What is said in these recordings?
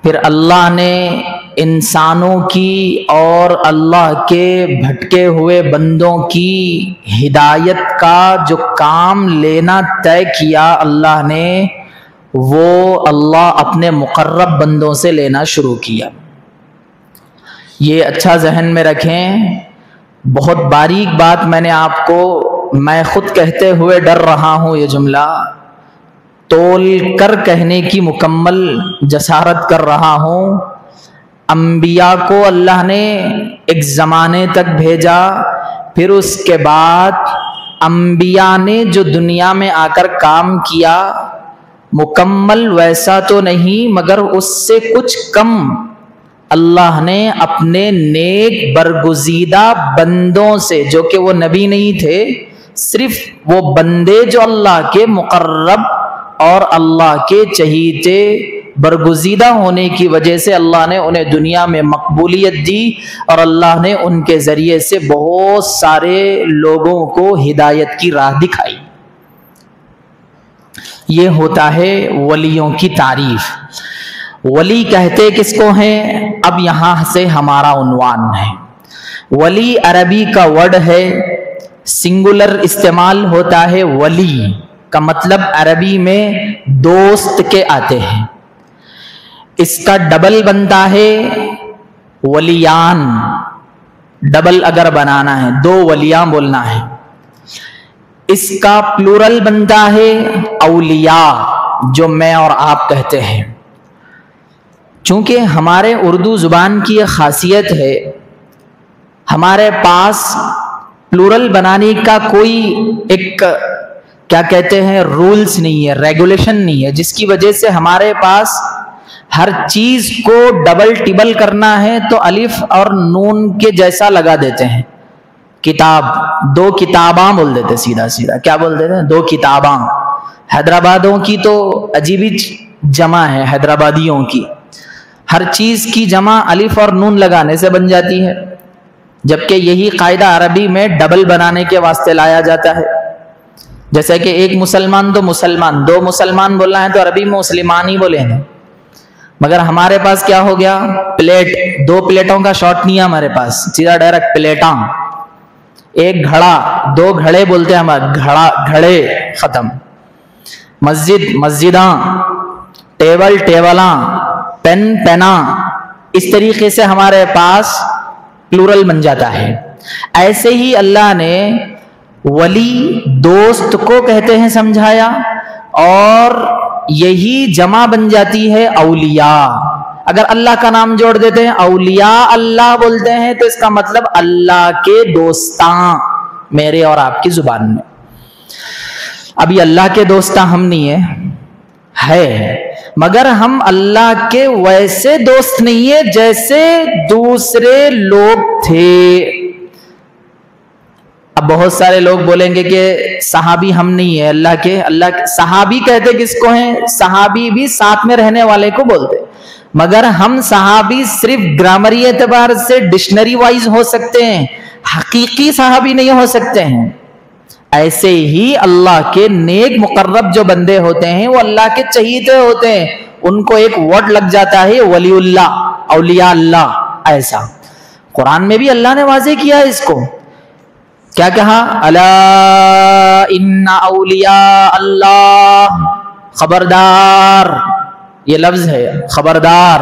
پھر اللہ نے انسانوں کی اور اللہ کے بھٹکے ہوئے بندوں کی ہدایت کا جو کام لینا طے کیا اللہ نے، وہ اللہ اپنے مقرب بندوں سے لینا شروع کیا۔ یہ اچھا ذہن میں رکھیں، بہت باریک بات میں نے آپ کو، میں خود کہتے ہوئے ڈر رہا ہوں، یہ جملہ تول کر کہنے کی مکمل جسارت کر رہا ہوں۔ انبیاء کو اللہ نے ایک زمانے تک بھیجا، پھر اس کے بعد انبیاء نے جو دنیا میں آ کر کام کیا مکمل ویسا تو نہیں، مگر اس سے کچھ کم اللہ نے اپنے نیک برگزیدہ بندوں سے، جو کہ وہ نبی نہیں تھے، صرف وہ بندے جو اللہ کے مقرب اور اللہ کے چہیتے برگزیدہ ہونے کی وجہ سے اللہ نے انہیں دنیا میں مقبولیت دی، اور اللہ نے ان کے ذریعے سے بہت سارے لوگوں کو ہدایت کی راہ دکھائی۔ یہ ہوتا ہے ولیوں کی تعریف۔ ولی کہتے کس کو ہیں؟ اب یہاں سے ہمارا عنوان ہے۔ ولی عربی کا ورڈ ہے، سنگولر استعمال ہوتا ہے۔ ولی کا مطلب عربی میں دوست کے آتے ہیں، اس کا ڈبل بنتا ہے ولیان، ڈبل اگر بنانا ہے دو ولیاں بولنا ہے۔ اس کا پلورل بنتا ہے اولیاء، جو میں اور آپ کہتے ہیں۔ چونکہ ہمارے اردو زبان کی یہ خاصیت ہے، ہمارے پاس پلورل بنانے کا کوئی ایک کیا کہتے ہیں رولز نہیں ہے، ریگولیشن نہیں ہے، جس کی وجہ سے ہمارے پاس ہر چیز کو ڈبل ٹبل کرنا ہے تو الف اور نون کے جیسا لگا دیتے ہیں۔ کتاب، دو کتاباں بول دیتے، سیدھا سیدھا کیا بول دیتے ہیں؟ دو کتاباں۔ حیدرآبادوں کی تو عجیب جمع ہے، حیدرآبادیوں کی ہر چیز کی جمع الف اور نون لگانے سے بن جاتی ہے، جبکہ یہی قاعدہ عربی میں ڈبل بنانے کے واسطے لایا جاتا ہے۔ جیسے کہ ایک مسلمان تو مسلمان، دو مسلمان بولنا ہے تو عربی میں مسلمان ہی بولیں گے، مگر ہمارے پاس کیا ہو گیا؟ پلیٹ، دو پلیٹوں کا شارٹ نہیں ہے ہمارے پاس، سیدھا ڈائریکٹ پلیٹاں۔ ایک گھڑا، دو گھڑے بولتے ہیں ہمارے، گھڑا گھڑے، ختم۔ مسجد مسجداں، ٹیبل ٹیبلاں، پین پینا، اس طریقے سے ہمارے پاس پلورل بن جاتا ہے۔ ایسے ہی اللہ نے ولی دوست کو کہتے ہیں سمجھایا، اور یہی جمع بن جاتی ہے اولیاء۔ اگر اللہ کا نام جوڑ دیتے ہیں، اولیاء اللہ بولتے ہیں، تو اس کا مطلب اللہ کے دوستاں، میرے اور آپ کی زبان میں۔ ابھی اللہ کے دوستاں ہم نہیں ہے، مگر ہم اللہ کے ویسے دوست نہیں ہیں جیسے دوسرے لوگ تھے۔ اب بہت سارے لوگ بولیں گے کہ صحابی ہم نہیں ہیں اللہ کے، صحابی کہتے کس کو ہیں؟ صحابی بھی ساتھ میں رہنے والے کو بولتے، مگر ہم صحابی صرف گرامری اعتبار سے ڈکشنری وائز ہو سکتے ہیں، حقیقی صحابی نہیں ہو سکتے ہیں۔ ایسے ہی اللہ کے نیک مقرب جو بندے ہوتے ہیں وہ اللہ کے چہیتے ہوتے ہیں، ان کو ایک ورڈ لگ جاتا ہے ولی اللہ، اولیاء اللہ۔ ایسا قرآن میں بھی اللہ نے واضح کیا ہے اس کو، کیا کہا؟ الا ان اولیاء اللہ، خبردار، یہ لفظ ہے خبردار،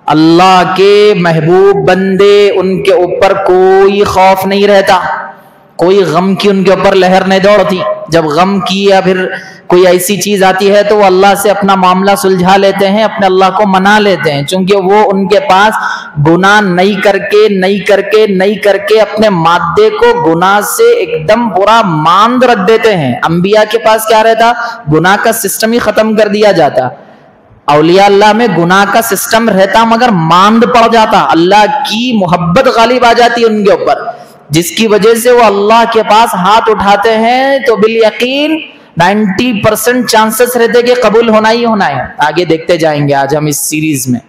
اللہ کے محبوب بندے، ان کے اوپر کوئی خوف نہیں رہتا، کوئی غم کی ان کے اوپر لہر نہیں دوڑتی۔ جب غم کی یا پھر کوئی ایسی چیز آتی ہے تو وہ اللہ سے اپنا معاملہ سلجھا لیتے ہیں، اپنے اللہ کو منا لیتے ہیں، چونکہ وہ ان کے پاس گناہ نہیں کر کے اپنے مادے کو گناہ سے ایک دم پورا ماند رکھ دیتے ہیں۔ انبیاء کے پاس کیا رہتا؟ گناہ کا سسٹم ہی ختم کر دیا جاتا۔ اولیاء اللہ میں گناہ کا سسٹم رہتا مگر ماند پڑ جاتا، اللہ کی محبت غالب آ جاتی ان کے اوپر، جس کی وجہ سے وہ اللہ کے پاس ہاتھ اٹھاتے ہیں تو بالیقین 90% چانسز رہتے کہ قبول ہونا ہی ہونا ہے۔ آگے دیکھتے جائیں گے آج ہم اس سیریز میں۔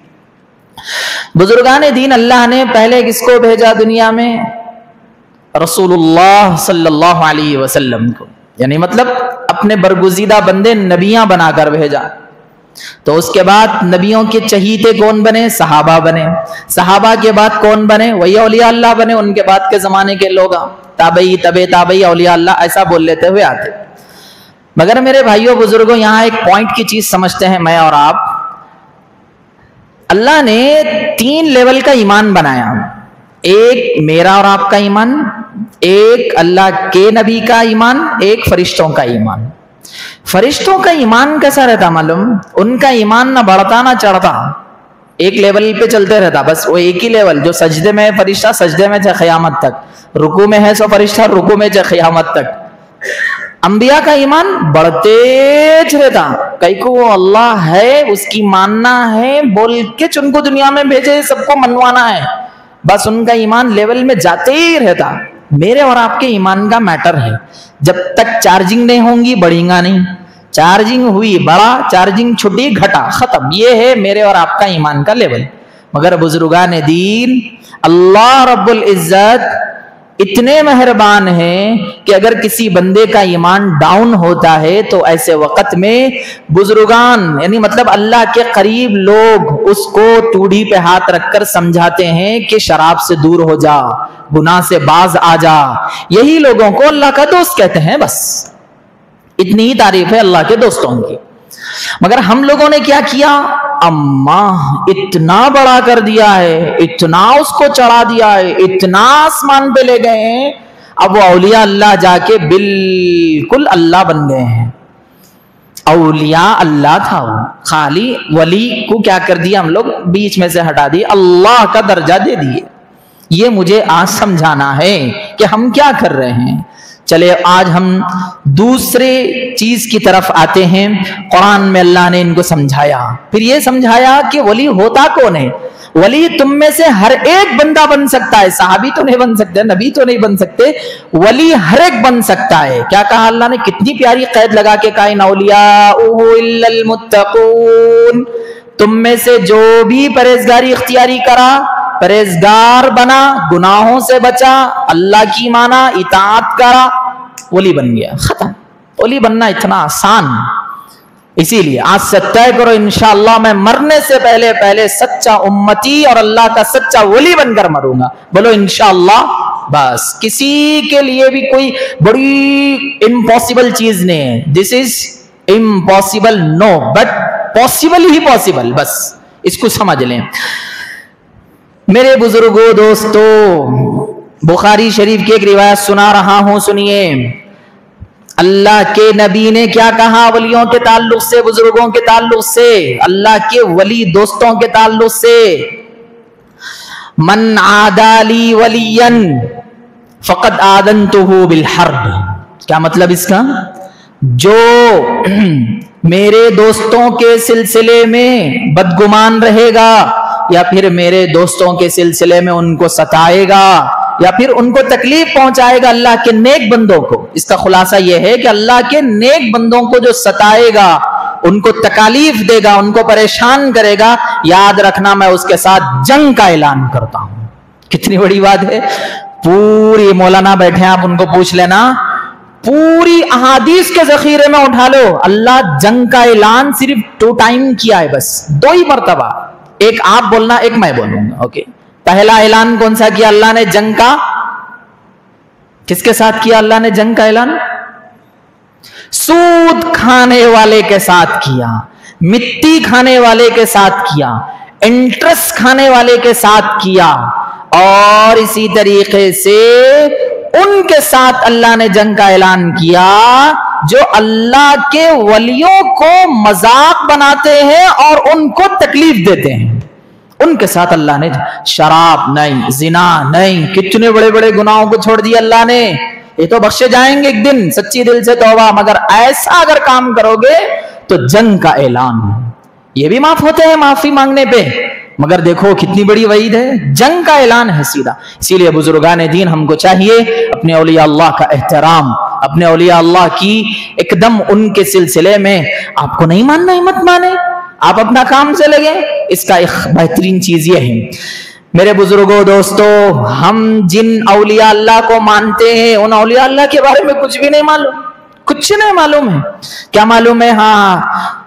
بزرگان دین اللہ نے پہلے کس کو بھیجا دنیا میں؟ رسول اللہ صلی اللہ علیہ وسلم کو، یعنی مطلب اپنے برگزیدہ بندے نبیاں بنا کر بھیجا۔ تو اس کے بعد نبیوں کے چہیتے کون بنے؟ صحابہ بنے. صحابہ کے بعد کون بنے؟ وہی اولیاء اللہ بنے. ان کے بعد کے زمانے کے لوگ تابعی تابعی اولیاء اللہ ایسا بول لیتے ہوئے آتے. مگر میرے بھائیوں بزرگوں یہاں ایک پوائنٹ کی چیز سمجھتے ہیں میں اور آپ. اللہ نے 3 لیول کا ایمان بنایا. ایک میرا اور آپ کا ایمان، ایک اللہ کے نبی کا ایمان، ایک فرشتوں کا ایمان. فرشتوں کا ایمان کیسا رہتا معلوم؟ ان کا ایمان نہ بڑھتا نہ چڑھتا، ایک لیول پہ چلتے رہتا. بس وہ ایک ہی لیول، جو سجدے میں ہے فرشتہ سجدے میں چاہے قیامت تک، رکوع میں ہے سو فرشتہ رکوع میں چاہے قیامت تک. انبیاء کا ایمان بڑھتے رہتا. کئی کو وہ اللہ ہے اس کی ماننا ہے بول کے چن کو دنیا میں بھیجے، سب کو منوانا ہے، بس ان کا ایمان لیول میں جاتے ہی رہتا. میرے اور آپ کے ایمان کا میٹر ہے. جب تک چارجنگ نہیں ہوں گی بڑھیں گا نہیں. چارجنگ ہوئی بڑا، چارجنگ چھٹی گھٹا، ختم. یہ ہے میرے اور آپ کا ایمان کا لیول. مگر بزرگان دین اللہ رب العزت اتنے مہربان ہیں کہ اگر کسی بندے کا ایمان ڈاؤن ہوتا ہے تو ایسے وقت میں بزرگان یعنی مطلب اللہ کے قریب لوگ اس کو ٹوڑی پہ ہاتھ رکھ کر سمجھاتے ہیں کہ شراب سے دور ہو جا، گناہ سے باز آ جا. یہی لوگوں کو اللہ کا دوست کہتے ہیں. بس اتنی ہی تعریف ہے اللہ کے دوستوں کی. مگر ہم لوگوں نے کیا کیا؟ اماں اتنا بڑا کر دیا ہے، اتنا اس کو چڑھا دیا ہے، اتنا آسمان پہ لے گئے ہیں. اب وہ اولیاء اللہ جا کے بالکل اللہ بن گئے ہیں. اولیاء اللہ تھا وہ، خالی ولی کو کیا کر دیا ہم لوگ بیچ میں سے ہٹا دی، اللہ کا درجہ دے دیے. یہ مجھے آج سمجھانا ہے کہ ہم کیا کر رہے ہیں. چلے آج ہم دوسرے چیز کی طرف آتے ہیں. قرآن میں اللہ نے ان کو سمجھایا، پھر یہ سمجھایا کہ ولی ہوتا کون ہے. ولی تم میں سے ہر ایک بندہ بن سکتا ہے. صحابی تو نہیں بن سکتے، نبی تو نہیں بن سکتے، ولی ہر ایک بن سکتا ہے. کیا کہا اللہ نے؟ کتنی پیاری قید لگا کے کہا ان اولیاء الا المتقون. تم میں سے جو بھی پرہیزگاری اختیاری کرا، پرہیزگار بنا، گناہوں سے بچا، اللہ کی مانا، اطاعت کرا، ولی بن گیا. ختم. ولی بننا اتنا آسان. اسی لیے آج سے طے کرو انشاءاللہ میں مرنے سے پہلے سچا امتی اور اللہ کا سچا ولی بن کر مروں گا. بولو انشاءاللہ. بس کسی کے لیے بھی کوئی بڑی امپاسبل چیز نہیں ہے. This is impossible no but possible ہی پاسبل. بس اس کو سمجھ لیں. میرے بزرگوں دوستو، بخاری شریف کی ایک روایت سنا رہا ہوں، سنیے. اللہ کے نبی نے کیا کہا ولیوں کے تعلق سے، بزرگوں کے تعلق سے، اللہ کے ولی دوستوں کے تعلق سے؟ من عادی لی ولیا فقد آذنتہ بالحرب. کیا مطلب اس کا؟ جو میرے دوستوں کے سلسلے میں بدگمان رہے گا یا پھر میرے دوستوں کے سلسلے میں ان کو ستائے گا یا پھر ان کو تکلیف پہنچائے گا اللہ کے نیک بندوں کو. اس کا خلاصہ یہ ہے کہ اللہ کے نیک بندوں کو جو ستائے گا، ان کو تکالیف دے گا، ان کو پریشان کرے گا، یاد رکھنا میں اس کے ساتھ جنگ کا اعلان کرتا ہوں. کتنی بڑی بات ہے. پوری مولانا بیٹھے آپ ان کو پوچھ لینا، پوری احادیث کے ذخیرے میں اٹھا لو. اللہ جنگ کا اعلان صرف 2 ٹائم کیا ہے، بس 2 ہی مرتبہ. ایک آپ بولنا، ایک میں بولوں گا. اوکے. پہلا اعلان کون سا کیا اللہ نے جنگ کا؟ کس کے ساتھ کیا اللہ نے جنگ کا اعلان؟ سود کھانے والے کے ساتھ کیا، مٹی کھانے والے کے ساتھ کیا، انٹرسٹ کھانے والے کے ساتھ کیا، اور اسی طریقے سے ان کے ساتھ اللہ نے جنگ کا اعلان کیا جو اللہ کے ولیوں کو مذاق بناتے ہیں اور ان کو تکلیف دیتے ہیں. ان کے ساتھ اللہ نے شراب نہیں، زنا نہیں، کتنے بڑے بڑے گناہوں کو چھوڑ دیا اللہ نے. یہ تو بخشے جائیں گے ایک دن سچی دل سے توبہ، مگر ایسا اگر کام کرو گے تو جنگ کا اعلان. یہ بھی معاف ہوتے ہیں معافی مانگنے پہ، مگر دیکھو کتنی بڑی وعید ہے. جنگ کا اعلان ہے سیدھا. اسی لیے بزرگان دین ہم کو چاہیے اپنے اولیاء اللہ کا احترام، اپنے اولیاء اللہ کی ایک دم ان کے سلسلے میں آپ کو نہیں ماننا ہے مت مانے، آپ اپنا کام سے لگیں. اس کا ایک بہترین چیز یہ ہے میرے بزرگوں دوستو، ہم جن اولیاء اللہ کو مانتے ہیں ان اولیاء اللہ کے بارے میں کچھ بھی نہیں معلوم، کچھ نہیں معلوم ہے. کیا معلوم ہے؟ ہاں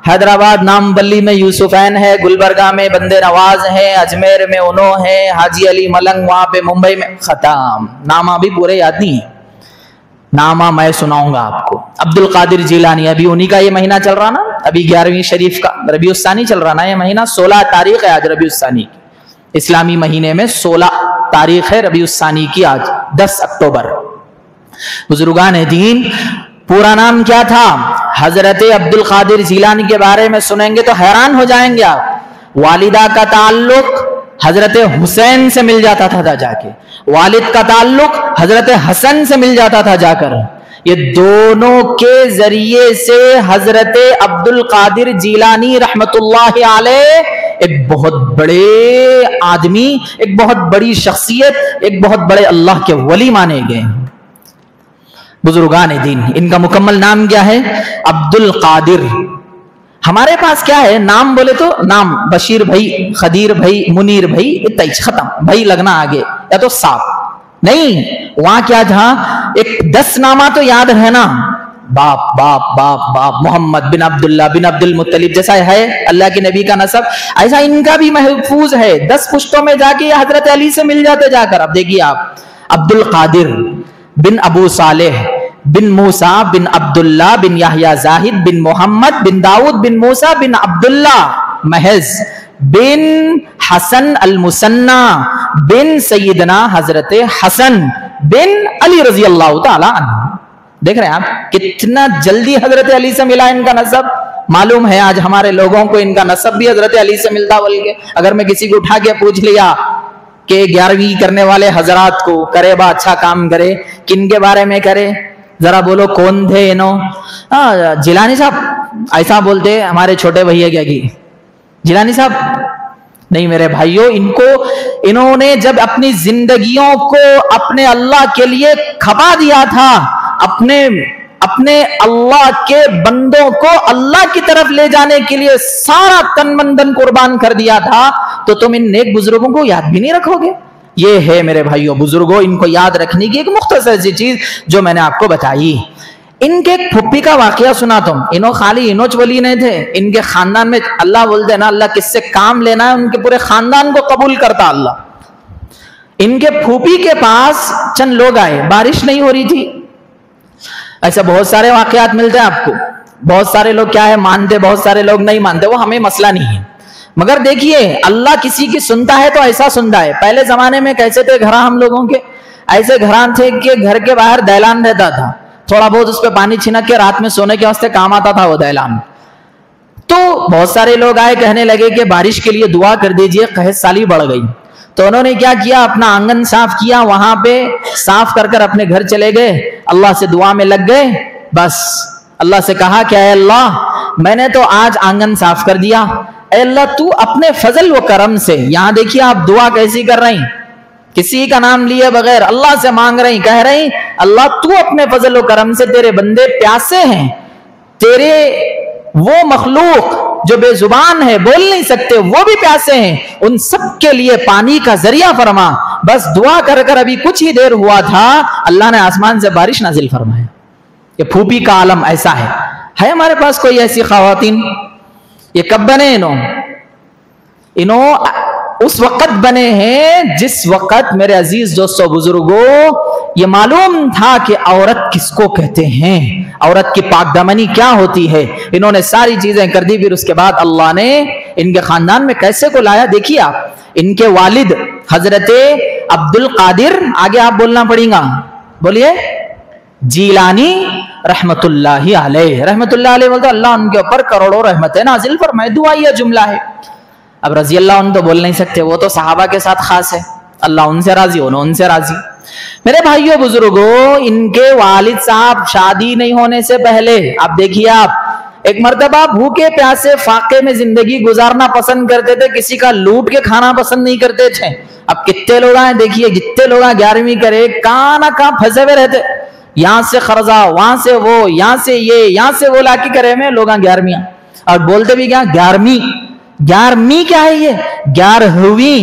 حیدرآباد نامبلی میں یوسفین ہے، گلبرگہ میں بندے نواز ہے، اجمیر میں انو ہے، حاجی علی ملنگ وہاں پہ ممبئی میں، ختم. نامہ بھی پورے یاد نہیں ہے. نامہ میں سناؤں گا آپ کو. عبد القادر جیلانی، ابھی انہی کا یہ مہینہ چل رہا نا، ابھی 11ویں شریف کا ربیع الثانی چل رہا نا یہ مہینہ. 16 تاریخ ہے آج ربیع الثانی کی، اسلامی مہینے میں 16 تاریخ ہے ربیع الثانی کی آج 10 اکتوبر. بزرگان دین پورا نام کیا تھا؟ حضرت عبد القادر جیلانی کے بارے میں سنیں گے تو حیران ہو جائیں گے آپ. والدہ کا تعلق حضرت حسین سے مل جاتا تھا جا کے، والد کا تعلق حضرت حسن سے مل جاتا تھا جا کر. یہ دونوں کے ذریعے سے حضرت عبد القادر جیلانی رحمت اللہ علیہ ایک بہت بڑے آدمی، ایک بہت بڑی شخصیت، ایک بہت بڑے اللہ کے ولی مانے گئے. بزرگان دین ان کا مکمل نام کیا ہے؟ عبد القادر. ہمارے پاس کیا ہے نام بولے تو نام بشیر بھائی، خدیر بھائی، منیر بھائی، اتنا ختم، بھائی لگنا آگے یا تو صاحب. نہیں، وہاں کیا تھا؟ ایک 10 نامہ تو یاد رہنا، باپ باپ باپ باپ، محمد بن عبداللہ بن عبد المطلب جیسا ہے اللہ کے نبی کا نسب، ایسا ان کا بھی محفوظ ہے. 10 پشتوں میں جا کے حضرت علی سے مل جاتے جا کر. اب دیکھیے آپ، عبد القادر بن ابو صالح بن موسیٰ بن عبداللہ بن یحییٰ زاہد بن محمد بن داؤد بن موسیٰ بن عبداللہ محض بن حسن المثنی بن سیدنا حضرت حسن بن علی رضی اللہ تعالی عنہ. دیکھ رہے ہیں آپ کتنا جلدی حضرت علی سے ملا ان کا نسب. معلوم ہے آج ہمارے لوگوں کو ان کا نسب بھی حضرت علی سے ملتا. بلکہ اگر میں کسی کو اٹھا کے پوچھ لیا کہ 11ویں کرنے والے حضرات کو کرے با اچھا کام کرے، کن کے بارے میں کرے، ذرا بولو کون تھے انہوں؟ جیلانی صاحب ایسا بولتے. ہمارے چھوٹے بھیا کیا کی جیلانی صاحب نہیں میرے بھائیوں، انہوں نے جب اپنی زندگیوں کو اپنے اللہ کے لیے کھپا دیا تھا، اپنے اللہ کے بندوں کو اللہ کی طرف لے جانے کے لیے سارا تن من دن قربان کر دیا تھا، تو تم ان نیک بزرگوں کو یاد بھی نہیں رکھو گے؟ یہ ہے میرے بھائیوں بزرگوں ان کو یاد رکھنے کی ایک مختصر سی چیز جو میں نے آپ کو بتائی. ان کے ایک پھپھی کا واقعہ سنا تم. انہوں خالی انوچ ولی نہیں تھے، ان کے خاندان میں اللہ بولتے نا اللہ کس سے کام لینا ہے ان کے پورے خاندان کو قبول کرتا اللہ. ان کے پھوپھی کے پاس چند لوگ آئے، بارش نہیں ہو رہی تھی. ایسا بہت سارے واقعات ملتے ہیں آپ کو. بہت سارے لوگ کیا ہے مانتے، بہت سارے لوگ نہیں مانتے، وہ ہمیں مسئلہ نہیں ہے. مگر دیکھیے اللہ کسی کی سنتا ہے تو ایسا سنتا ہے. پہلے زمانے میں کیسے تھے گھر ہم لوگوں کے؟ ایسے گھران تھے کہ گھر کے باہر دہلان رہتا تھا، تھوڑا بہت اس پہ پانی چھنک کے رات میں سونے کے واسطے کام آتا تھا وہ دہلان. تو بہت سارے لوگ آئے، کہنے لگے کہ بارش کے لیے دعا کر دیجئے، قحط سالی بڑھ گئی. تو انہوں نے کیا کیا، اپنا آنگن صاف کیا، وہاں پہ صاف کر کر اپنے گھر چلے گئے، اللہ سے دعا میں لگ گئے. بس اللہ سے کہا کہ اے اللہ میں نے تو آج آنگن صاف کر دیا، اے اللہ تو اپنے فضل و کرم سے، یہاں دیکھیے آپ دعا کیسی کر رہی، کسی کا نام لیے بغیر اللہ سے مانگ رہی، کہہ رہی اللہ تو اپنے فضل و کرم سے، تیرے بندے پیاسے ہیں، تیرے وہ مخلوق جو بے زبان ہے بول نہیں سکتے وہ بھی پیاسے ہیں، ان سب کے لیے پانی کا ذریعہ فرما. بس دعا کر کر ابھی کچھ ہی دیر ہوا تھا اللہ نے آسمان سے بارش نازل فرمایا. یہ پھوپھی کا عالم ایسا ہے ہمارے پاس کوئی ایسی خواتین؟ یہ کب بنے انہوں اس وقت بنے ہیں جس وقت میرے عزیز دوستو بزرگوں یہ معلوم تھا کہ عورت کس کو کہتے ہیں، عورت کی پاک دامنی کیا ہوتی ہے. انہوں نے ساری چیزیں کر دی. پھر اس کے بعد اللہ نے ان کے خاندان میں کیسے کو لایا دیکھیے آپ. ان کے والد حضرت عبد القادر، آگے آپ بولنا پڑیں گا، بولیے، جیلانی رحمت اللہ علیہ. رحمت اللہ علیہ بولتے اللہ ان کے اوپر کروڑوں رحمتیں نازل فرمائے. دعا یہ جملہ ہے. اب رضی اللہ عنہ تو بول نہیں سکتے، وہ تو صحابہ کے ساتھ خاص ہے، اللہ ان سے راضی، انہوں ان سے راضی. میرے بھائیوں بزرگوں ان کے والد صاحب شادی نہیں ہونے سے پہلے آپ دیکھیے آپ ایک مرتبہ بھوکے پیاسے فاقے میں زندگی گزارنا پسند کرتے تھے، کسی کا لوٹ کے کھانا پسند نہیں کرتے تھے. اب کتنے لوگ ہیں دیکھیے، جتنے لوگ 11ویں کرے کہاں نہ کہاں پھنسے ہوئے رہتے، یہاں سے قرضہ، وہاں سے وہ، یہاں سے یہ، یہاں سے وہ لا کے کرے میں لوگ 11ویں، اور بولتے بھی کیا 11ویں کیا ہے، یہ 11ویں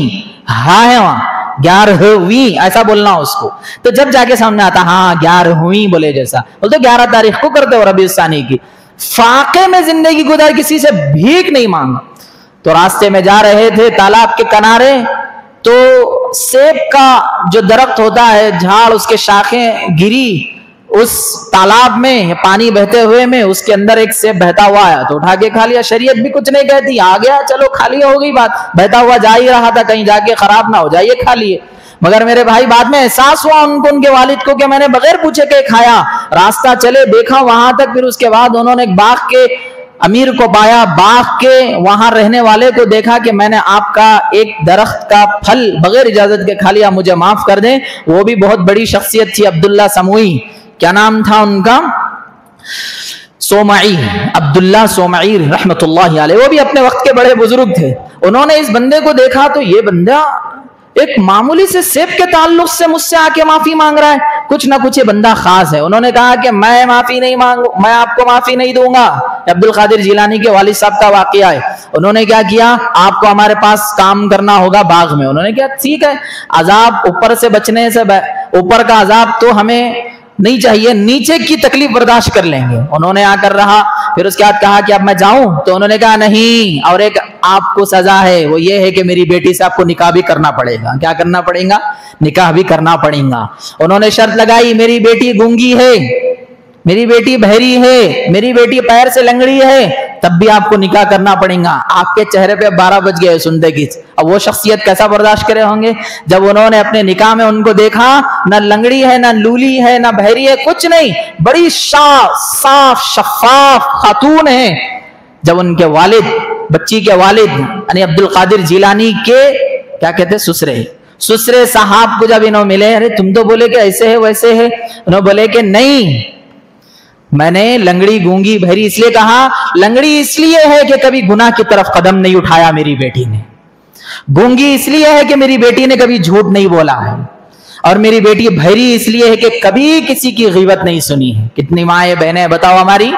ہاں ہے، وہاں 11ویں ایسا بولنا اس کو. تو جب جا کے سامنے آتا ہاں 11ویں بولے جیسا، بولتے 11 تاریخ کو کرتے ہو ربیع الثانی کی. फाके में जिंदगी गुजार, किसी से भीख नहीं मांगा। तो रास्ते में जा रहे थे तालाब के किनारे, तो सेब का जो दरख्त होता है, झाड़, उसके शाखें गिरी उस तालाब में, पानी बहते हुए में, उसके अंदर एक सेब बहता हुआ आया तो उठा के खा लिया। शरीयत भी कुछ नहीं कहती, आ गया चलो खा लिया, हो गई बात, बहता हुआ जा ही रहा था, कहीं जाके खराब ना हो जाए, खा लिए। मगर मेरे भाई बाद में एहसास हुआ उनको, उनके वालिद को, कि मैंने बगैर पूछे के खाया। रास्ता चले, देखा वहां तक, फिर उसके बाद उन्होंने एक बाग के अमीर को पाया, बाग के वहां रहने वाले को देखा कि मैंने आपका एक दरख्त का फल बगैर इजाजत के खा लिया, मुझे माफ कर दें। वो भी बहुत बड़ी शख्सियत थी, अब्दुल्ला समूई, क्या नाम था उनका, सोमई, अब्दुल्ला सोमई रहमतुल्लाहि अलैह। वो भी अपने वक्त के बड़े बुजुर्ग थे। उन्होंने इस बंदे को देखा तो ये बंदा एक मामूली से सेब के ताल्लुक से मुझसे आके माफी मांग रहा है, कुछ ना कुछ ये बंदा खास है। उन्होंने कहा कि मैं माफी नहीं मांगू, मैं आपको माफी नहीं दूंगा। अब्दुल कादिर जिलानी के वालिद साहब का वाकया है। उन्होंने क्या किया, आपको हमारे पास काम करना होगा बाग में। उन्होंने कहा ठीक है, अजाब ऊपर से बचने से, ऊपर का अजाब तो हमें नहीं चाहिए, नीचे की तकलीफ बर्दाश्त कर लेंगे। उन्होंने आकर रहा, फिर उसके बाद कहा कि अब मैं जाऊं, तो उन्होंने कहा नहीं, और एक आपको सजा है, वो ये है कि मेरी बेटी से आपको निकाह भी करना पड़ेगा। क्या करना पड़ेगा? निकाह भी करना पड़ेगा। उन्होंने शर्त लगाई, मेरी बेटी गूंगी है, मेरी बेटी बहरी है, मेरी बेटी पैर से लंगड़ी है, तब भी आपको निकाह करना पड़ेगा। आपके चेहरे पे 12 बज गए सुनते की। अब वो शख्सियत कैसा बर्दाश्त करे होंगे जब उन्होंने अपने निकाह में उनको देखा, ना लंगड़ी है, ना लूली है, ना बहरी है, कुछ नहीं, बड़ी साफ शफाफ खातून है। जब उनके वालिद, बच्ची के वालिद यानी अब्दुल कादिर जिलानी के क्या कहते, ससुरे साहब को जब इन्होंने मिले, अरे तुम तो बोले कि ऐसे है वैसे है, उन्होंने बोले कि नहीं, मैंने लंगड़ी गूंगी बहरी इसलिए कहा, लंगड़ी इसलिए है कि कभी गुनाह की तरफ कदम नहीं उठाया मेरी बेटी ने, गूंगी इसलिए है कि मेरी बेटी ने कभी झूठ नहीं बोला है, और मेरी बेटी बहरी इसलिए है कि कभी किसी की गीबत नहीं सुनी है। कितनी माएं बहनें बताओ हमारी,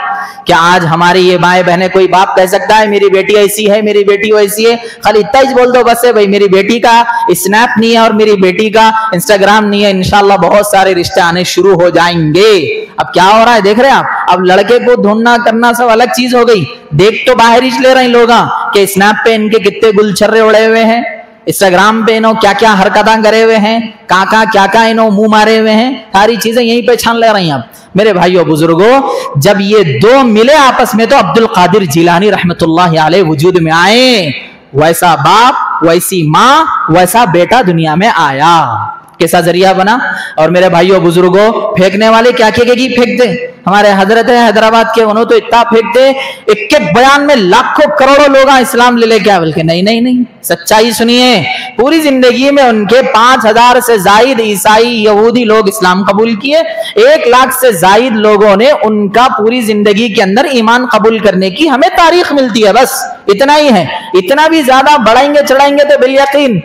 क्या आज हमारी ये माएं बहनें, कोई बाप कह सकता है मेरी बेटी ऐसी है, मेरी बेटी वैसी है? खाली इतना ही बोल दो बस है भाई, मेरी बेटी का स्नैप नहीं है और मेरी बेटी का इंस्टाग्राम नहीं है, इंशाल्लाह बहुत सारे रिश्ते आने शुरू हो जाएंगे। अब क्या हो रहा है देख रहे हैं आप, अब लड़के को ढूंढना करना सब अलग चीज हो गई। देख तो बाहर ही ले रहे हैं लोग कि स्नैप पे इनके कितने गुलछर्रे उड़े हुए हैं, इंस्टाग्राम पे इन्हों क्या क्या हरकतें करे हुए हैं, क्या क्या इन्हों मुंह मारे हुए हैं, सारी चीजें यहीं पे छान ले रही हैं आप। मेरे भाइयों बुजुर्गों, जब ये दो मिले आपस में तो अब्दुल कादिर जिलानी रहमतुल्लाहि अलैह वजूद में आए। वैसा बाप, वैसी माँ, वैसा बेटा दुनिया में आया, कैसा जरिया बना। और मेरे भाइयों बुजुर्गों, फेंकने वाले क्या कहेगी, फेंक दे। हमारे हजरत है हैदराबाद के, उन्होंने तो इतना फेंक दे, एक एक बयान में लाखों करोड़ों लोग इस्लाम ले क्या बल्कि नहीं नहीं नहीं, सच्चाई सुनिए। पूरी जिंदगी में उनके 5000 से जायद ईसाई यहूदी लोग इस्लाम कबूल किए, 1 लाख से जायद लोगों ने उनका पूरी जिंदगी के अंदर ईमान कबूल करने की हमें तारीख मिलती है। बस इतना ही है, इतना भी ज्यादा बढ़ाएंगे चढ़ाएंगे तो बिल यकीन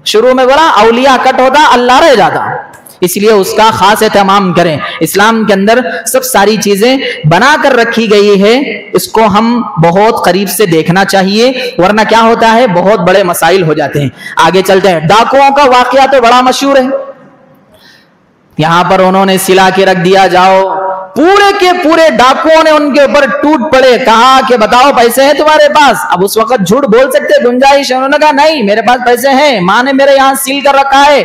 शुरू में बोला औलिया कट होता, अल्लाह रह जाता। इसलिए उसका खास एहतमाम करें। इस्लाम के अंदर सब सारी चीजें बना कर रखी गई है, इसको हम बहुत करीब से देखना चाहिए, वरना क्या होता है बहुत बड़े मसाइल हो जाते हैं। आगे चलते हैं। डाकुओं का वाकया तो बड़ा मशहूर है। यहां पर उन्होंने सिला के रख दिया, जाओ, पूरे के पूरे डाकुओं ने उनके ऊपर टूट पड़े, कहा कि बताओ पैसे हैं तुम्हारे पास? अब उस वक्त झूठ बोल सकते, गुंजाइश है। उन्होंने कहा नहीं मेरे पास पैसे हैं, माँ ने मेरे यहां सील कर रखा है।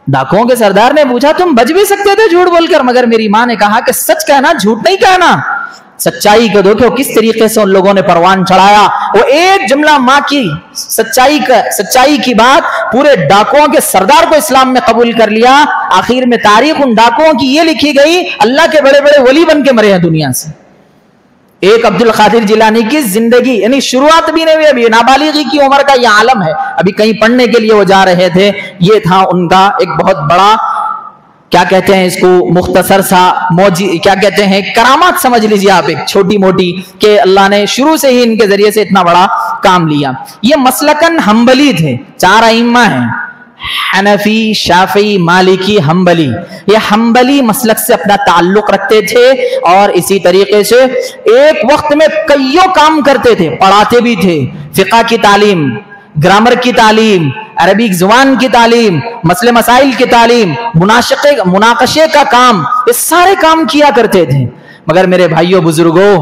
डाकुओं के सरदार ने पूछा तुम बच भी सकते थे झूठ बोलकर, मगर मेरी माँ ने कहा कि सच कहना, झूठ नहीं कहना। सच्चाई को देखो किस तरीके से उन लोगों ने परवान चढ़ाया। वो एक जुमला माँ की सच्चाई की बात, पूरे डाकुओं के सरदार को इस्लाम में कबूल कर लिया। आखिर में तारीख उन डाकुओं की ये लिखी गई, अल्लाह के बड़े बड़े वली बन के मरे हैं दुनिया से। एक अब्दुल कादिर जिलानी की जिंदगी यानी शुरुआत भी नहीं हुई, अभी नाबालिगी की उम्र का यह आलम है, अभी कहीं पढ़ने के लिए वो जा रहे थे। ये था उनका एक बहुत बड़ा, क्या कहते हैं इसको, मुख्तसर सा मौजी, क्या कहते हैं, करामात समझ लीजिए आप, एक छोटी मोटी, कि अल्लाह ने शुरू से ही इनके जरिए से इतना बड़ा काम लिया। ये मसलकन हम्बली थे, 4 अइम्मा हैं, हनफी, शाफी, मालिकी, हम्बली। ये हम्बली मसलक से अपना ताल्लुक रखते थे और इसी तरीके से एक वक्त में कईयों काम करते थे। पढ़ाते भी थे, फिक़ह की तालीम, ग्रामर की तालीम, अरबी जुबान की तालीम, मसले मसाइल की तालीम, मुनाकशे का काम, ये सारे काम किया करते थे। मगर मेरे भाइयों बुजुर्गों,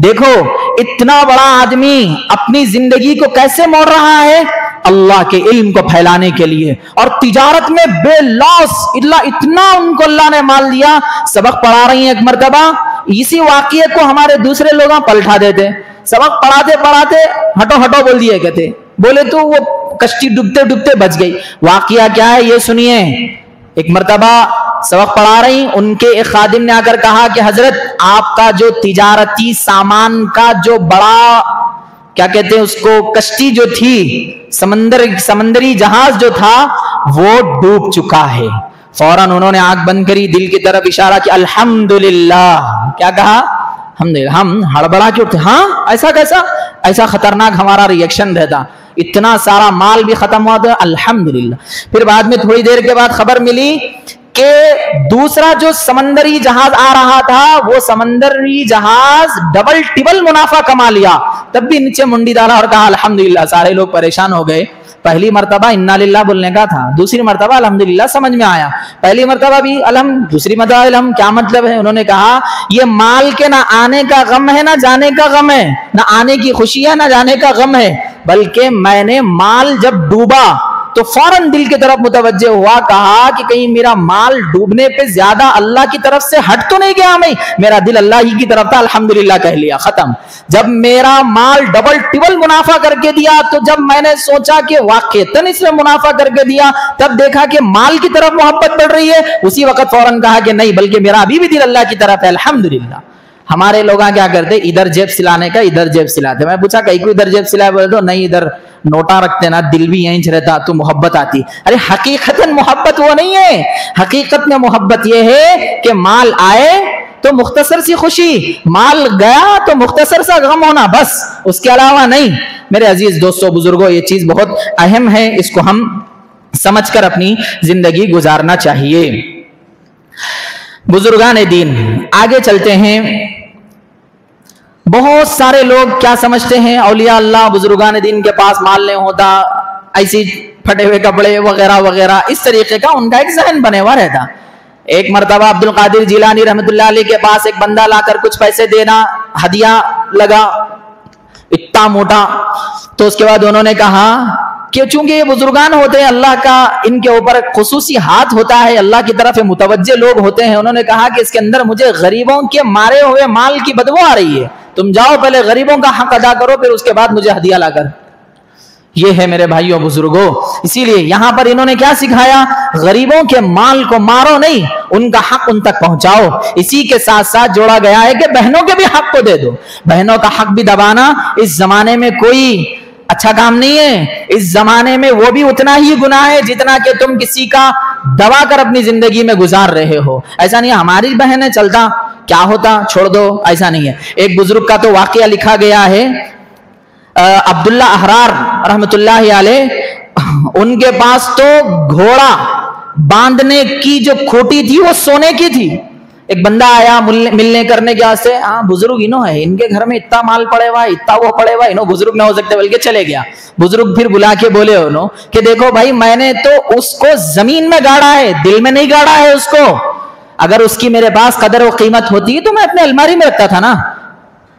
देखो इतना बड़ा आदमी अपनी जिंदगी को कैसे मोड़ रहा है, अल्लाह के इल्म को फैलाने के लिए, और तिजारत में बेलॉस इतना उनको अल्लाह ने माल दिया। सबक पढ़ा रही हैं एक मर्तबा, इसी वाक़ये को हमारे दूसरे लोग पलटा देते, सबक पढ़ाते पढ़ाते हटो हटो बोल दिए, कहते बोले तो वो कश्ती डूबते डूबते बच गई। वाक़या क्या है ये सुनिए। एक मर्तबा सबक पढ़ा रही, उनके एक खादिम ने आकर कहा कि हजरत आपका जो तिजारती सामान का जो बड़ा क्या कहते हैं उसको, कश्ती जो थी, समंदरी जहाज जो था वो डूब चुका है। फौरन उन्होंने आंख बंद करी, दिल की तरफ इशारा किया, अल्हम्दुलिल्लाह। क्या कहा? हम हड़बड़ा के उठते, हाँ ऐसा कैसा? ऐसा खतरनाक हमारा रिएक्शन रहता, इतना सारा माल भी खत्म हुआ तो अल्हम्दुलिल्लाह। फिर बाद में थोड़ी देर के बाद खबर मिली कि दूसरा जो समंदरी जहाज आ रहा था, वो समंदरी जहाज डबल टिबल मुनाफा कमा लिया। तब भी नीचे मुंडी डाला और कहा अल्हम्दुलिल्लाह। सारे लोग परेशान हो गए। पहली मर्तबा इन्ना लिल्लाह बोलने का था, दूसरी मर्तबा अल्हम्दुलिल्लाह समझ में आया, पहली मर्तबा भी अलहम, दूसरी मर्तबा अलहम। क्या मतलब है? उन्होंने कहा ये माल के ना आने का गम है ना जाने का गम है, ना आने की खुशी है ना जाने का गम है, बल्कि मैंने माल जब डूबा तो फौरन दिल की तरफ मुतवज्जे हुआ, कहा कि कहीं मेरा माल डूबने पे ज्यादा अल्लाह की तरफ से हट तो नहीं गया, मेरा दिल अल्लाह ही की तरफ था, अल्हम्दुलिल्लाह कह लिया, खत्म। जब मेरा माल डबल टिबल मुनाफा करके दिया, तो जब मैंने सोचा कि वाकईतन इसने मुनाफा करके दिया, तब देखा कि माल की तरफ मोहब्बत बढ़ रही है, उसी वक्त फौरन कहा कि नहीं, बल्कि मेरा अभी भी दिल अल्लाह की तरफ है, अल्हम्दुलिल्लाह। हमारे लोग क्या करते, इधर जेब सिलाने का इधर जेब सिलाते। मैं पूछा कहीं को इधर जेब सिलाए, बोले तो नहीं, इधर नोटा रखते ना, दिल भी यहीं रहता तो मोहब्बत आती। अरे हकीकतन मोहब्बत वो नहीं है, हकीकत में मोहब्बत ये है कि माल आए तो मुख्तसर सी खुशी, माल गया तो मुख्तसर सा गम होना, बस, उसके अलावा नहीं। मेरे अजीज दोस्तों बुजुर्गों, ये चीज बहुत अहम है, इसको हम समझकर अपनी जिंदगी गुजारना चाहिए। बुजुर्गान दीन, आगे चलते हैं। बहुत सारे लोग क्या समझते हैं, औलिया अल्लाह बुजुर्गान दीन के पास माल नहीं होता, ऐसी फटे हुए कपड़े वगैरह वगैरह, इस तरीके का उनका एक ज़हन बने हुआ रहता। एक मरतबा अब्दुल कादिर जिलानी रहमतुल्लाह अलैह के पास एक बंदा लाकर कुछ पैसे देना हदिया लगा, इतना मोटा। तो उसके बाद उन्होंने कहा कि चूंकि ये बुजुर्गान होते हैं, अल्लाह का इनके ऊपर खुसूसी हाथ होता है, अल्लाह की तरफ मुतवज्जे लोग होते हैं, उन्होंने कहा कि इसके अंदर मुझे गरीबों के मारे हुए माल की बदबू आ रही है, तुम जाओ पहले गरीबों का हक अदा करो, फिर उसके बाद मुझे हदिया लाकर। ये है मेरे भाइयों बुजुर्गों, इसीलिए यहां पर इन्होंने क्या सिखाया, गरीबों के माल को मारो नहीं, उनका हक उन तक पहुंचाओ। इसी के साथ साथ जोड़ा गया है कि बहनों के भी हक को दे दो। बहनों का हक भी दबाना इस जमाने में कोई अच्छा काम नहीं है। इस जमाने में वो भी उतना ही गुनाह है जितना कि तुम किसी का दबा कर अपनी जिंदगी में गुजार रहे हो। ऐसा नहीं है हमारी बहन है चलता क्या होता छोड़ दो, ऐसा नहीं है। एक बुजुर्ग का तो वाकया लिखा गया है, अब्दुल्ला अहरार रहमतुल्लाहि अलैह, उनके पास तो घोड़ा बांधने की जो खोटी थी वो सोने की थी। एक बंदा आया मिलने करने के वास्ते, हाँ बुजुर्ग इनो है, इनके घर में इतना माल पड़े हुआ, इतना वो पड़े हुआ, इनो बुजुर्ग ना हो सकते, बल्कि चले गया। बुजुर्ग फिर बुला के बोले उन्हों कि देखो भाई, मैंने तो उसको जमीन में गाड़ा है, दिल में नहीं गाड़ा है उसको। अगर उसकी मेरे पास कदर और कीमत होती तो मैं अपने अलमारी में रखता था ना,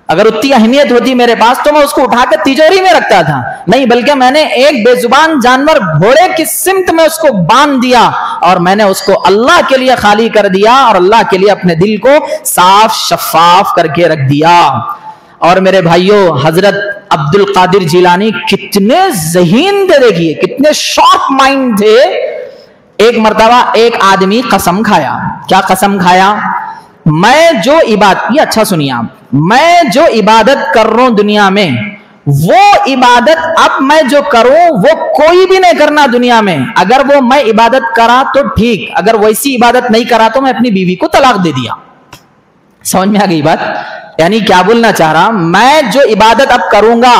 अगर उतनी अहमियत होती मेरे पास तो मैं उसको उठाकर तिजोरी में रखता था, नहीं बल्कि मैंने एक बेजुबान जानवर घोड़े की सिमत में उसको बांध दिया और मैंने उसको अल्लाह के लिए खाली कर दिया और अल्लाह के लिए अपने दिल को साफ शफाफ करके रख दिया। और मेरे भाइयों, हजरत अब्दुल कादिर जिलानी कितने ज़हीन थे, देखिए कितने शॉर्प माइंड थे। एक मर्तबा एक आदमी कसम खाया, क्या कसम खाया, मैं जो इबादत, ये अच्छा सुनिए आप, मैं जो इबादत कर रहा हूं दुनिया में, वो इबादत अब मैं जो करूं वो कोई भी नहीं करना दुनिया में। अगर वो मैं इबादत करा तो ठीक, अगर वैसी इबादत नहीं करा तो मैं अपनी बीवी को तलाक दे दिया। समझ में आ गई बात? यानी क्या बोलना चाह रहा, मैं जो इबादत अब करूंगा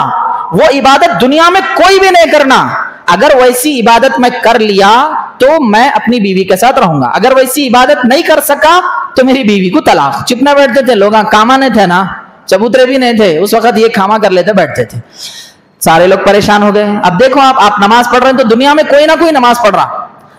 वो इबादत दुनिया में कोई भी नहीं करना। अगर वैसी इबादत मैं कर लिया तो मैं अपनी बीवी के साथ रहूंगा, अगर वैसी इबादत नहीं कर सका तो मेरी बीवी को तलाक। चुपना बैठते थे लोग, कामा नहीं थे ना, चबूतरे भी नहीं थे उस वक्त, ये खामा कर लेते बैठते थे। सारे लोग परेशान हो गए। अब देखो आप नमाज पढ़ रहे हैं तो दुनिया में कोई ना कोई नमाज पढ़ रहा,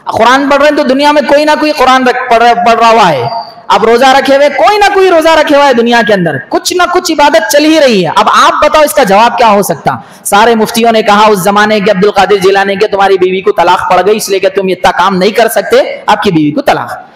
कुरान पढ़ रहे हैं तो दुनिया में कोई ना कोई कुरान पढ़ रहा हुआ है। अब रोजा रखे हुए, कोई ना कोई रोजा रखे हुआ है दुनिया के अंदर, कुछ ना कुछ इबादत चल ही रही है। अब आप बताओ इसका जवाब क्या हो सकता? सारे मुफ्तियों ने कहा उस जमाने के अब्दुल कादिर जिलानी के, तुम्हारी बीवी को तलाक पड़ गई इसलिए कि तुम इतना काम नहीं कर सकते, आपकी बीवी को तलाक।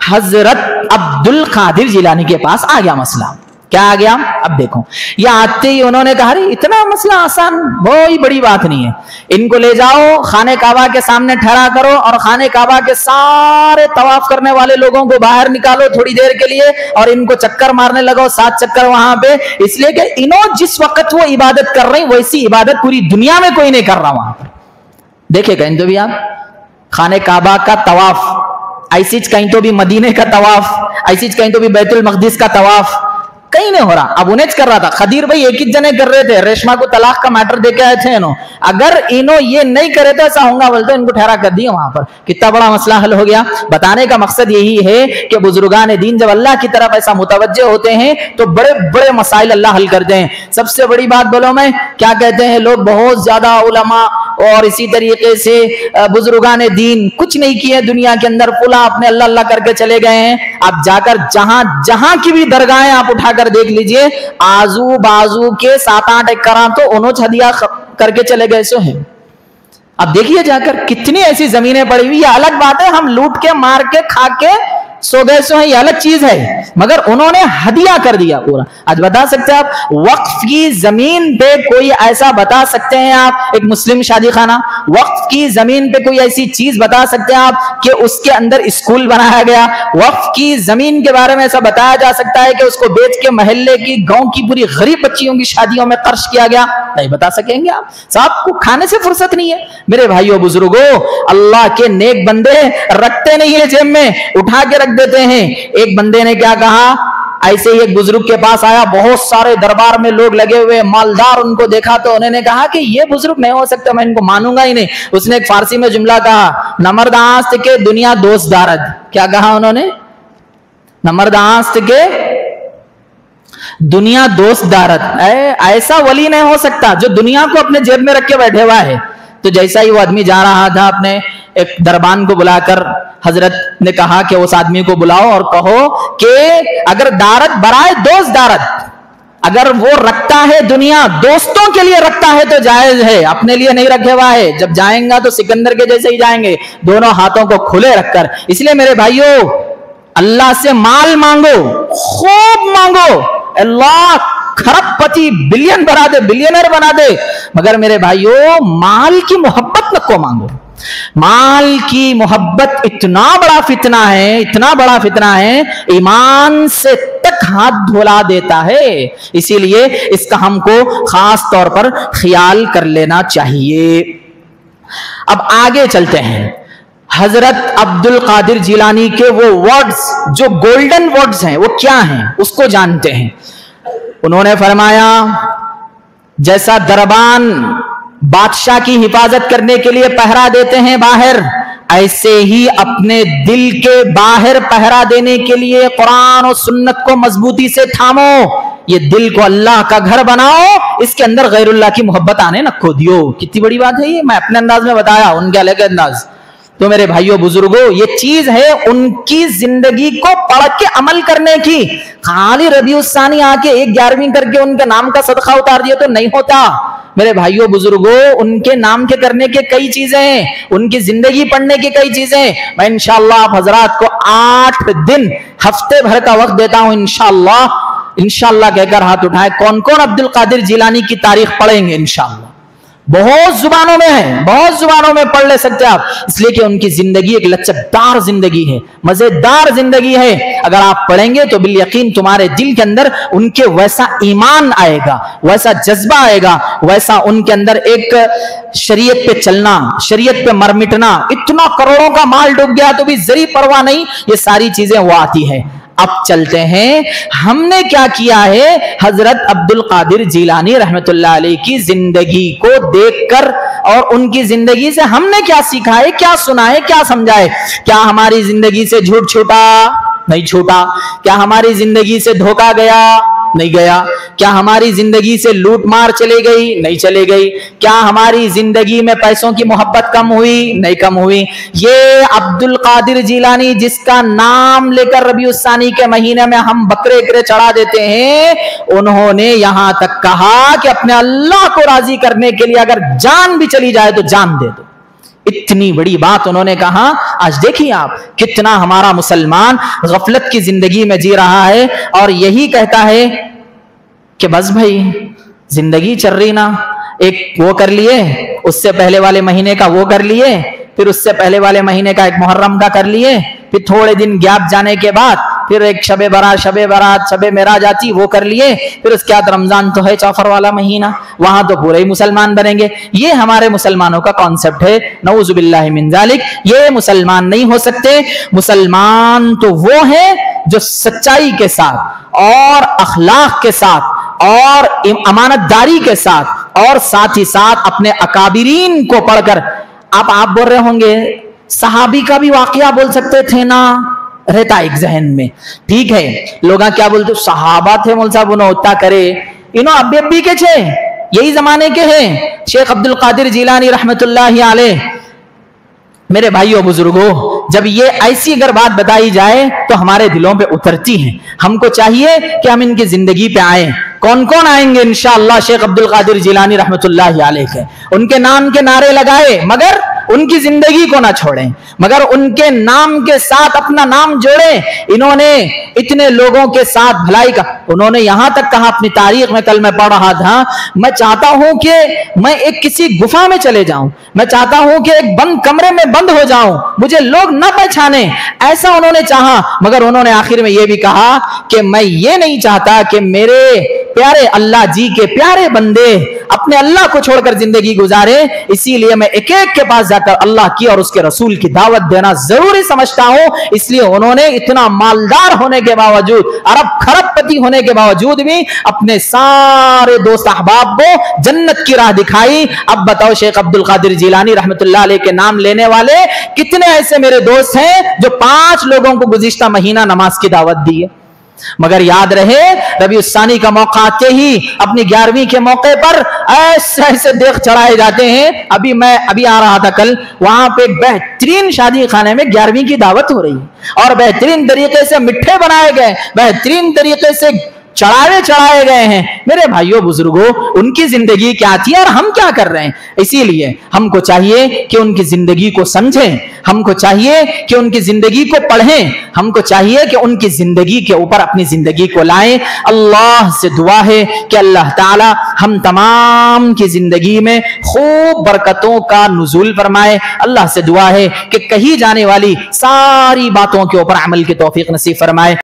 हजरत अब्दुल कादिर जिलानी के पास आ गया मसला। क्या आ गया? अब देखो, ये आते ही उन्होंने कहा अरे इतना मसला आसान, कोई बड़ी बात नहीं है, इनको ले जाओ खाने काबा के सामने ठहरा करो और खाने काबा के सारे तवाफ करने वाले लोगों को बाहर निकालो थोड़ी देर के लिए और इनको चक्कर मारने लगो, 7 चक्कर वहां पे, इसलिए कि इन्हों जिस वक्त वो इबादत कर रही वैसी इबादत पूरी दुनिया में कोई नहीं कर रहा वहां पर। देखे कहीं तो भी आप खाने काबा का तवाफ, ऐसी कहीं तो भी मदीने का तवाफ, ऐसी कहीं तो भी बैतुल मक़दिस का तवाफ कहीं नहीं हो रहा। अब उन्हें कर रहा था खदीर भाई, एक ही जने कर रहे थे, रेशमा को तलाक का मैटर देके आए थे इन्हों, अगर इन्हों ये नहीं करे तो ऐसा होगा बोलते इनको ठहरा कर दिया वहां पर, कितना बड़ा मसला हल हो गया। बताने का मकसद यही है कि बुजुर्गान दीन जब अल्लाह की तरफ ऐसा मुतवज्जे होते हैं तो बड़े बड़े मसाइल अल्लाह हल करते हैं। सबसे बड़ी बात बोलो मैं क्या कहते हैं लोग, बहुत ज्यादा उलमा और इसी तरीके से बुजुर्गान दीन कुछ नहीं किए दुनिया के अंदर, फुला अपने अल्लाह अल्लाह करके चले गए हैं। आप जाकर जहां जहां की भी दरगाहें आप उठाकर देख लीजिए, आजू बाजू के 7-8 एकड़ तो उन्होंने हदिया करके चले गए सो है। अब देखिए जाकर कितनी ऐसी जमीनें पड़ी हुई। ये अलग बात है हम लूट के मार के खा के सो गए सो है, ये अलग चीज है, मगर उन्होंने हदिया कर दिया पूरा। आज बता सकते हैं आप वक्फ की जमीन पे कोई ऐसा बता सकते हैं आप, एक मुस्लिम शादी खाना, वक्फ की जमीन पे कोई ऐसी चीज बता सकते हैं आप कि उसके अंदर स्कूल बनाया गया? वक्फ की जमीन के बारे में ऐसा बताया जा सकता है कि उसको बेच के मोहल्ले की गांव की पूरी गरीब बच्चियों की शादियों में खर्च किया गया? नहीं बता सकेंगे आप, साहब को खाने से फुर्सत नहीं है। मेरे भाइयों बुजुर्गों, अल्लाह के नेक बंदे रखते नहीं है जेब में, उठा के रख देते हैं। एक बंदे ने क्या कहा, ऐसे ही एक बुजुर्ग के पास आया, बहुत सारे दरबार में लोग लगे हुए मालदार, उनको देखा तो उन्होंने कहा कि ये बुजुर्ग नहीं हो सकता, मैं इनको मानूंगा ही नहीं। उसने एक फारसी में जुमला कहा, नमरदास्त के दुनिया दोस्त दारद। क्या कहा उन्होंने? नमरदास्त के दुनिया दोस्त दारद। ऐसा वली नहीं हो सकता जो दुनिया को अपने जेब में रख के बैठे हुआ है। तो जैसा ही वो आदमी जा रहा था, अपने एक दरबान को बुलाकर हजरत ने कहा कि उस आदमी को बुलाओ और कहो कि अगर दारत बराए दोस्त दारत, अगर वो रखता है दुनिया दोस्तों के लिए रखता है तो जायज है, अपने लिए नहीं रखे हुआ है। जब जाएंगा तो सिकंदर के जैसे ही जाएंगे, दोनों हाथों को खुले रखकर। इसलिए मेरे भाइयों, अल्लाह से माल मांगो, खूब मांगो, अल्लाह खरबपति बिलियन बना दे, बिलियनर बना दे, मगर मेरे भाइयों माल की मोहब्बत नको मांगो। माल की मोहब्बत इतना बड़ा फितना है, इतना बड़ा फितना है, ईमान से तक हाथ धुला देता है। इसीलिए इसका हमको खास तौर पर ख्याल कर लेना चाहिए। अब आगे चलते हैं। हजरत अब्दुल कादिर जिलानी के वो वर्ड्स जो गोल्डन वर्ड्स हैं वो क्या हैं उसको जानते हैं। उन्होंने फरमाया, जैसा दरबान बादशाह की हिफाजत करने के लिए पहरा देते हैं बाहर, ऐसे ही अपने दिल के बाहर पहरा देने के लिए कुरान और सुन्नत को मजबूती से थामो। ये दिल को अल्लाह का घर बनाओ, इसके अंदर गैरुल्लाह की मोहब्बत आने न खो दियो। कितनी बड़ी बात है ये, मैं अपने अंदाज में बताया, उनके अलग अंदाज। तो मेरे भाइयों बुजुर्गों, ये चीज है उनकी जिंदगी को पढ़ के अमल करने की। खाली रबीउस्सानी आके 1/11वीं करके उनके नाम का सदका उतार दिया तो नहीं होता। मेरे भाइयों बुजुर्गों, उनके नाम के करने के कई चीजें हैं, उनकी जिंदगी पढ़ने की कई चीजें। मैं इंशाअल्लाह आप हजरात को 8 दिन हफ्ते भर का वक्त देता हूं, इंशाअल्लाह कहकर हाथ उठाए कौन कौन अब्दुल कादिर जिलानी की तारीख पढ़ेंगे। इंशाअल्लाह बहुत जुबानों में है, बहुत जुबानों में पढ़ ले सकते आप, इसलिए कि उनकी जिंदगी एक लचकदार जिंदगी है, मजेदार जिंदगी है। अगर आप पढ़ेंगे तो बिल यकीन तुम्हारे दिल के अंदर उनके वैसा ईमान आएगा, वैसा जज्बा आएगा, वैसा उनके अंदर एक शरीयत पे चलना, शरीयत पे मर मिटना। इतना करोड़ों का माल डूब गया तो भी जरी परवाह नहीं, ये सारी चीजें वो आती है। अब चलते हैं, हमने क्या किया है हजरत अब्दुल कादिर जिलानी रहमतुल्लाह अलैह की जिंदगी को देखकर और उनकी जिंदगी से हमने क्या सीखा है, क्या सुना है, क्या समझा है। क्या हमारी जिंदगी से झूठ छूटा? नहीं छूटा। क्या हमारी जिंदगी से धोखा गया? نہیں گیا. کیا ہماری زندگی سے لوٹ مار چلی گئی؟ نہیں چلی گئی. کیا ہماری زندگی میں پیسوں کی محبت کم ہوئی؟ نہیں کم ہوئی. یہ عبد القادر جیلانی جس کا نام لے کر ربیع الثانی کے مہینے میں ہم بکرے اکرے چڑھا دیتے ہیں، انہوں نے یہاں تک کہا کہ اپنے اللہ کو راضی کرنے کے لیے اگر جان بھی چلی جائے تو جان دے دو. اتنی بڑی بات انہوں نے کہا. آج دیکھیے آپ کتنا ہمارا مسلمان غفلت کی زندگی میں جی رہا ہے اور یہی کہتا ہے کہ بس بھائی زندگی چل رہی نا، ایک وہ کر لیے، اس سے پہلے والے مہینے کا وہ کر لیے، پھر اس سے پہلے والے مہینے کا ایک محرم کا کر لیے، پھر تھوڑے دن گیپ جانے کے بعد پھر ایک شب برات شب معراج آتی وہ کر لیے، پھر اس کے بعد رمضان تو ہے چوفر والا مہینہ، وہاں تو پورے ہی مسلمان بنیں گے. یہ ہمارے مسلمانوں کا کانسیپٹ ہے. نعوذ باللہ من ذالک. یہ مسلمان نہیں ہو سکتے. مسلمان تو وہ ہیں جو سچائی کے ساتھ اور اخلاق کے ساتھ اور امانت داری کے ساتھ اور ساتھ ہی ساتھ اپنے اکابرین کو پڑھ کر. آپ بول رہے ہوں گے صحابی کا بھی واقعہ بول سکتے تھے نا، رہتا ایک ذہن میں. ٹھیک ہے، لوگاں کیا بولتے صحابہ تھے مول صاحب انہوں اتنا کرے، انہوں ابی کے چھے، یہی زمانے کے ہیں. شیخ عبد القادر جیلانی رحمت اللہ علیہ. میرے بھائیوں بزرگوں، جب یہ ایسی اگر بات بتائی جائے تو ہمارے دلوں پہ اترتی ہیں. ہم کو چاہیے کہ ہم ان کی زندگی پہ آئیں. کون کون آئیں گے انشاءاللہ شیخ عبد القادر جیلانی رحمت اللہ علیہ کے؟ ان کے نام کے نعرے لگائے مگر ان کی زندگی کو نہ چھوڑیں، مگر ان کے نام کے ساتھ اپنا نام جوڑیں. انہوں نے اتنے لوگوں کے ساتھ بھلائی کا، انہوں نے یہاں تک کہا اپنی تاریخ میں، کل میں پڑھ رہا تھا، میں چاہتا ہوں کہ میں ایک کسی گفا میں چلے جاؤں، میں چاہتا ہوں کہ ایک بند کمرے میں بند ہو جاؤں، مجھے لوگ نہ پہچانے. ایسا انہوں نے چاہا، مگر انہوں نے آخر میں یہ بھی کہا کہ میں یہ نہیں چاہتا کہ میرے پیارے اللہ جی کے پیارے بندے اپنے اللہ کو چھوڑ کر زندگی گزارے، اسی لیے میں ایک ایک کے پاس جا کر اللہ کی اور اس کے رسول کی دعوت دینا ضروری سمجھتا ہوں. اس لیے انہوں نے اتنا مالدار ہونے کے باوجود، ارب خرب پتی ہونے کے باوجود بھی اپنے سارے دوست احباب کو جنت کی راہ دکھائی. اب بتاؤ شیخ عبد القادر جیلانی رحمت اللہ علیہ کے نام لینے والے کتنے ایسے میرے دوست ہیں جو 5 لوگوں کو گزشتہ مہینہ نماز کی دعوت دی ہے. مگر یاد رہے ربیع الثانی کا موقع آتے ہی اپنی 11ویں کے موقع پر ایسے دیکھ چڑھائے جاتے ہیں. ابھی آ رہا تھا کل، وہاں پہ بہترین شادی خانے میں 11ویں کی دعوت ہو رہی ہے اور بہترین طریقے سے مٹھے بنائے گئے، بہترین طریقے سے چڑھائے گئے ہیں. میرے بھائیوں بزرگوں، ان کی زندگی کیا تھی اور ہم کیا کر رہے ہیں؟ اسی لیے ہم کو چاہیے کہ ان کی زندگی کو سمجھیں، ہم کو چاہیے کہ ان کی زندگی کو پڑھیں، ہم کو چاہیے کہ ان کی زندگی کے اوپر اپنی زندگی کو لائیں. اللہ سے دعا ہے کہ اللہ تعالی ہم تمام کی زندگی میں خوب برکتوں کا نزول فرمائے. اللہ سے دعا ہے کہ کہی جانے والی ساری باتوں کے اوپر عمل کی توفیق نصیب فرمائے.